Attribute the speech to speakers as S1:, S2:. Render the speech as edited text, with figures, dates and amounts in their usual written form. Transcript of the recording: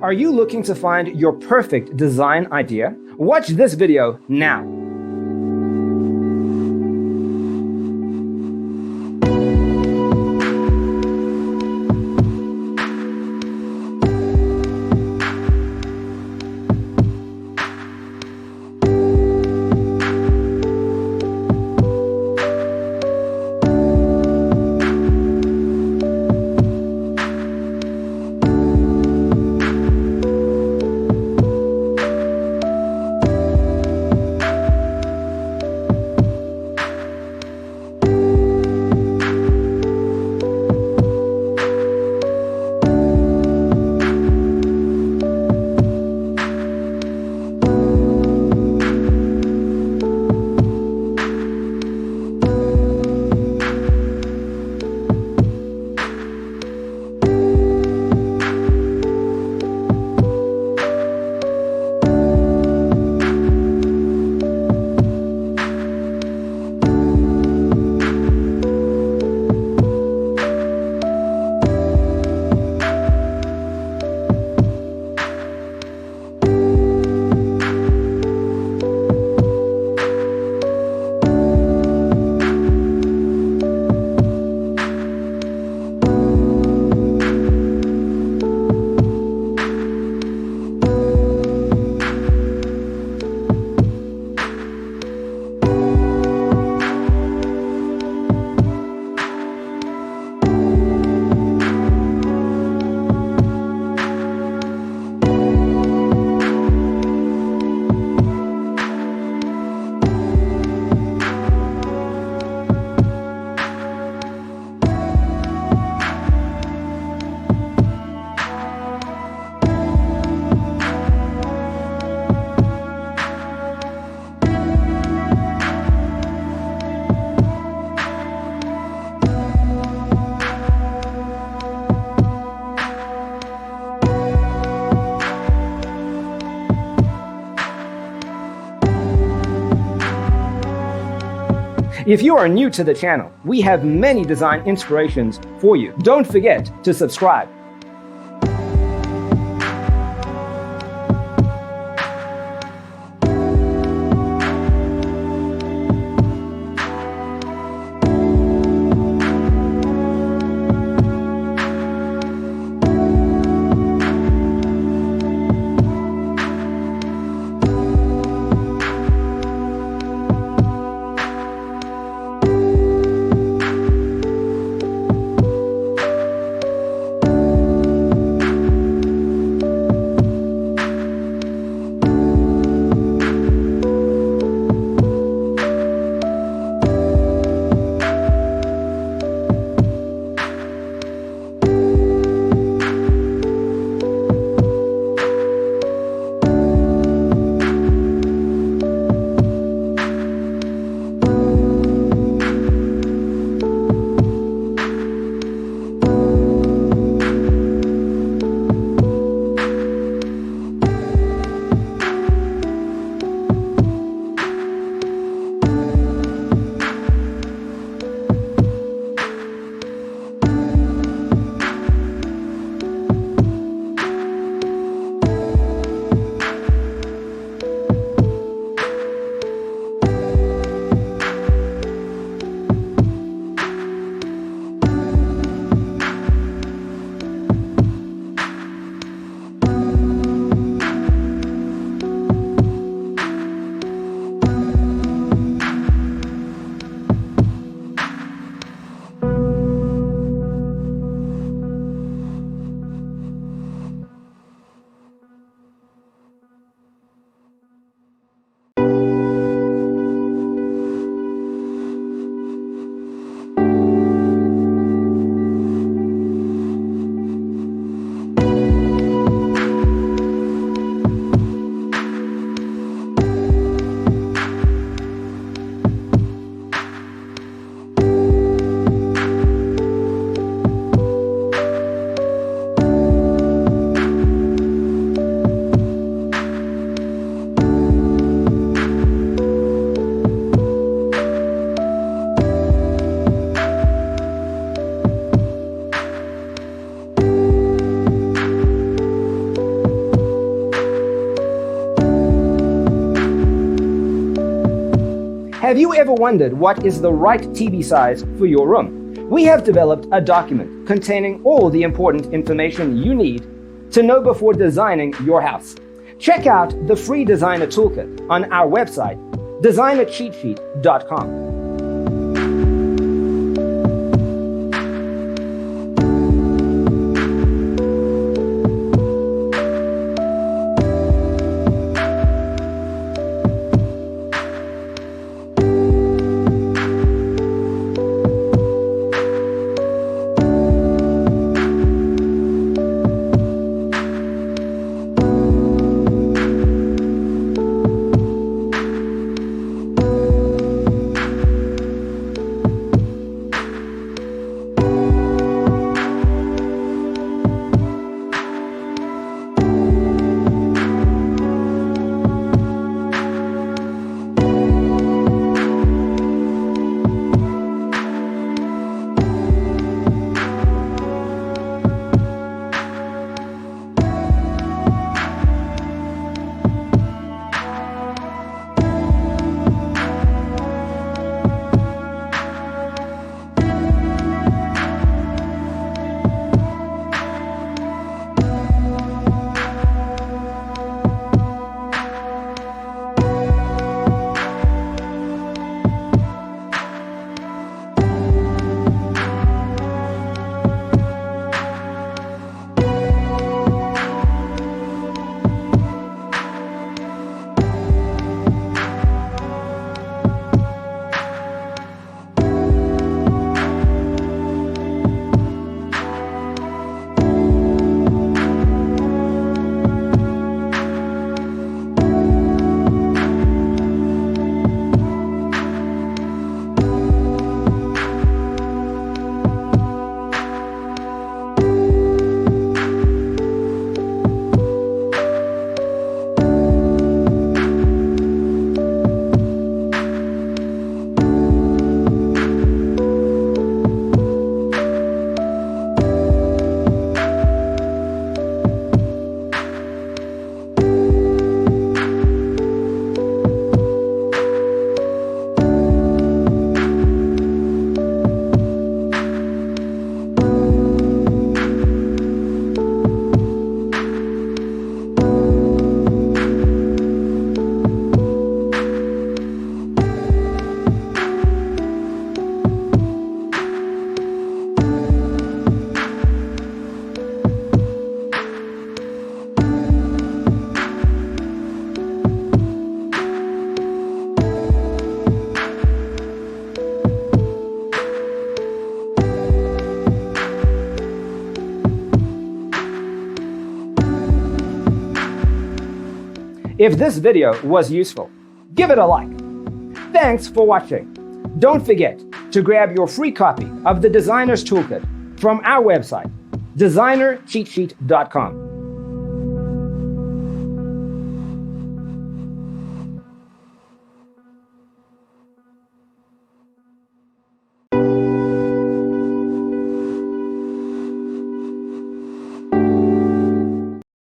S1: Are you looking to find your perfect design idea? Watch this video now. If you are new to the channel, we have many design inspirations for you. Don't forget to subscribe. Have you ever wondered what is the right TV size for your room? We have developed a document containing all the important information you need to know before designing your house. Check out the free designer toolkit on our website, designercheatsheet.com. If this video was useful, give it a like. Thanks for watching. Don't forget to grab your free copy of the Designer's Toolkit from our website, designercheatsheet.com.